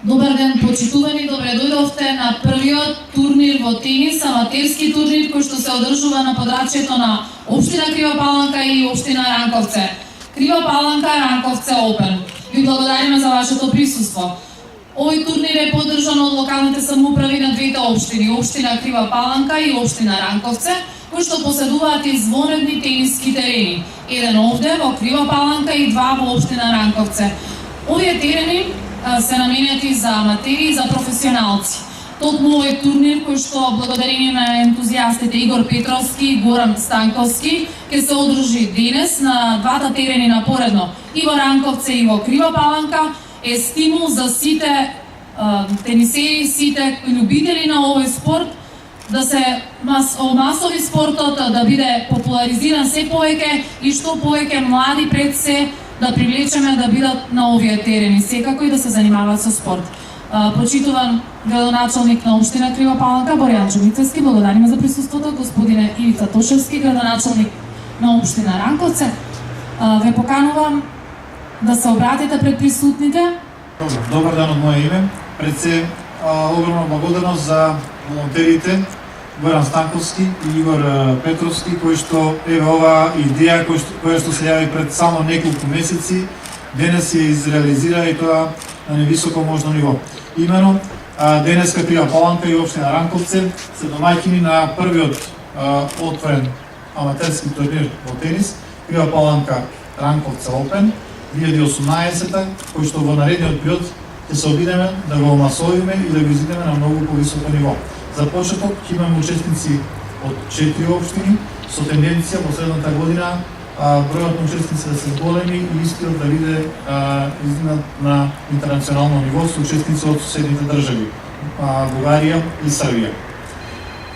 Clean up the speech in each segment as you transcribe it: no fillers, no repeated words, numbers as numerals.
Добар ден, почитувани, добре дојдовте на првиот турнир во тенис, аматерски турнир кој што се одржува на подрачјето на општина Крива Паланка и општина Ранковце. Крива Паланка, Ранковце Open. Ви благодариме за вашето присуство. Овој турнир е поддржан од локалните самоуправи на двете општини, општина Крива Паланка и општина Ранковце, кои што поседуваат извонредни тениски терени. Еден овде во Крива Паланка и два во општина Ранковце. Овие терени се наменети за аматери и за професионалци. Токму овој турнир кој што благодарение на ентузијастите Игор Петровски и Горан Станковски ќе се одржи денес на двата терени напоредно, и во Ранковце и во Крива Паланка, е стимул за сите тенисери, сите љубители на овој спорт да се масови спортот, да биде популаризиран се повеќе и што повеќе млади пред се да привлечеме да бидат на овие терени, секако и да се занимаваат со спорт. Почитуван градоначалник на општина Крива Паланка Боријан Чумицевски, благодариме за присуството. Господине Ивица Тошевски, градоначалник на општина Ранковце, ве поканувам да се обратите пред присутните. Добар ден од моје име. Пред се огромна благодарност за волонтерите Горан Станковски и Игор Петровски, кои што еве оваа идеја која што се јави пред само неколку месеци, денес ја изреализира и тоа на невисоко можно ниво. Имено, денеска Крива Паланка и општина Ранковце се домаќини на првиот отворен аматерски турнир во тенис, Крива Паланка Ранковце Open 2018, кој што во наредниот период ќе се обидеме да го масовиме и да го изидеме на многу повисоко ниво. За почеток имаме учесници од 4 општини со тенденција последната година бројот на учесници да се зголеми и искрено да биде издигнат на интернационално ниво со учесници од соседните држави Бугарија и Србија.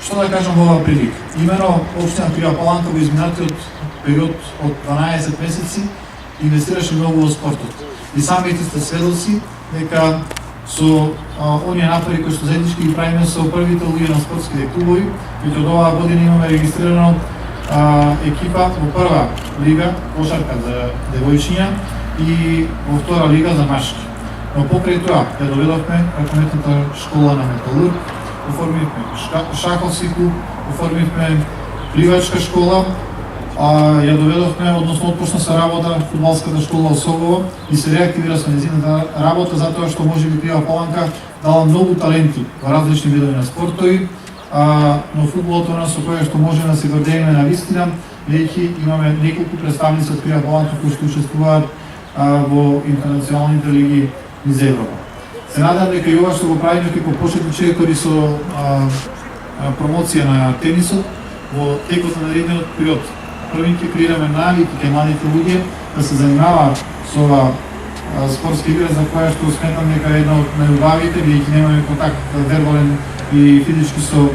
Што да кажам во оваа прилика? Имено општина Крива Паланка во изминатиот период од 12 месеци инвестираше многу во спортот. И самите сте сведоци дека со оние напори кои што заеднички ги правиме со првите луѓе на спортските клубови, и од оваа година имаме регистрирано екипа во прва лига кошарка за девојчиња и во втора лига за машки. Но покрај тоа ја доведовме ракометната школа на Металург, оформивме шаховски клуб, оформивме пливачка школа, ја доведовме, односно отпочна се работа фудбалската школа Осогово и се реактивира со нејзината работа затоа што можеби Крива Паланка дала многу таленти во различни видови на спортови, но фудбалот е со кое што можеме да се гордееме на вистина, веќе имаме неколку представници од Крива Паланка кои што учествуваат во интернационалните лиги низ Европа. Се надам дека и ова што го правиме како почетни чекори со промоција на тенисот во текот на наредниот период. Први ќе креираме навики кај младите луѓе да се занимаваат со ова спортска игра за која што сметам дека е една од најубавите, бидејќи немаме контакт вербален и физички со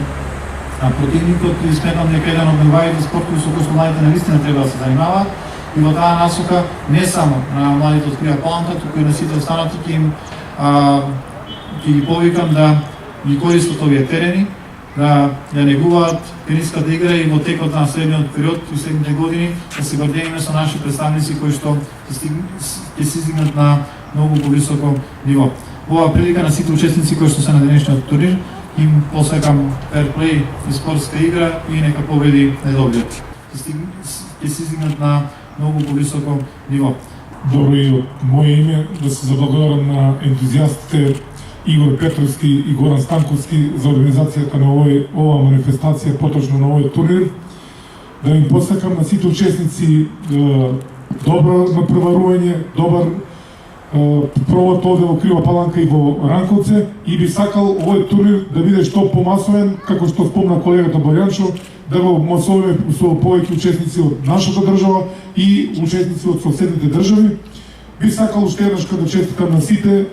противникот, и сметам дека еден од најубавите спортови со кои што младите навистина треба да се занимаваат. И во таа насока не само на младите од Крива Паланка, туку и на сите останати ќе ги повикам да ги користат овие терени, да ја негуваат тениската игра и во текот на следниот период и следните години да се гордееме со наши представници кои што ќе се издигнат на многу повисоко ниво. Во оваа прилика на сите учесници кои што се на денешниот турнир им посакам ферплей и спортска игра и нека победи најдобриот. Ќе се издигнат на многу повисоко ниво. Добро, и од моје име да се заблагодарам на ентузијастите Игор Петровски и Горан Станковски за организацијата на оваа манифестација, поточно на овој турнир. Да им посакам на сите учесници добро напреварување, добар провод овде во Крива Паланка и во Ранковце, и би сакал овој турнир да биде што помасовен, како што спомна колегата Боријанчо, да го масовиме со повеќе учесници од нашата држава и учесници од соседните држави. Би сакал уште еднаш да честитам на сите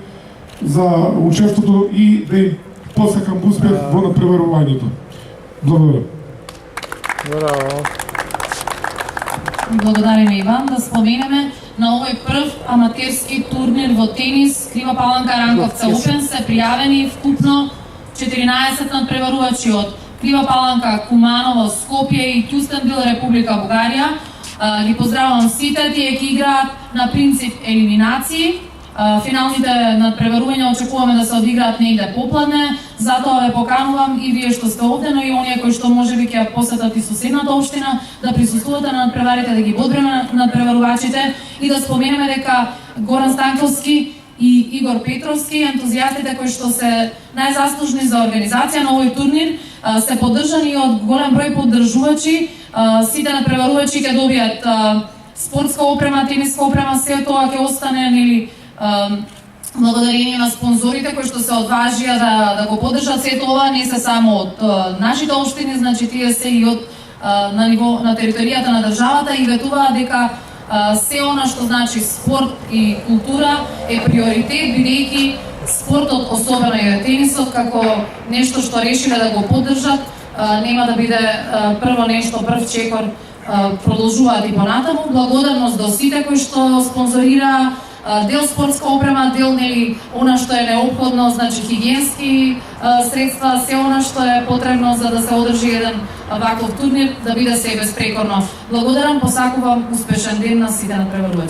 за учеството и да им посакам успех во напреварувањето. Благодарам. Браво. Благодариме, Иван. Да споменеме на овој прв аматерски турнир во тенис Крива Паланка Ранковце Open се пријавени вкупно 14 надпреварувачи од Крива Паланка, Куманово, Скопје и Кюстендил, Република Бугарија. Ги поздравувам сите, тие ќе играат на принцип елиминации. Финалните надпреварувања очекуваме да се одиграат негде попладне, затоа ве поканувам и вие што сте овде, но и оние кои што можеби ќе посетат и соседната општина, да присуствувате на надпреварите, да ги бодриме надпреварувачите и да споменеме дека Горан Станковски и Игор Петровски, ентузијастите кои што се најзаслужни за организација на овој турнир, се поддржани од голем број поддржувачи. Сите надпреварувачи ќе добијат спортска опрема, тениска опрема, се тоа ќе остане нели благодарение на спонзорите кои што се одважија да го поддржат. Се тоа не се само од нашите општини, значи тие се и од на ниво на територијата на државата и ветуваат дека се она што значи спорт и култура е приоритет, бидејќи спортот, особено и тенисот, како нешто што решиле да го поддржат, нема да биде прво нешто, прв чекор, продолжуваат и понатаму. Благодарност до сите кои што спонзорира дел спортска опрема, дел нели она што е неопходно, значи хигиенски средства, се она што е потребно за да се одржи еден ваков турнир, да биде се безпрекорно. Благодарам, посакувам успешен ден на сите надпреварувачи.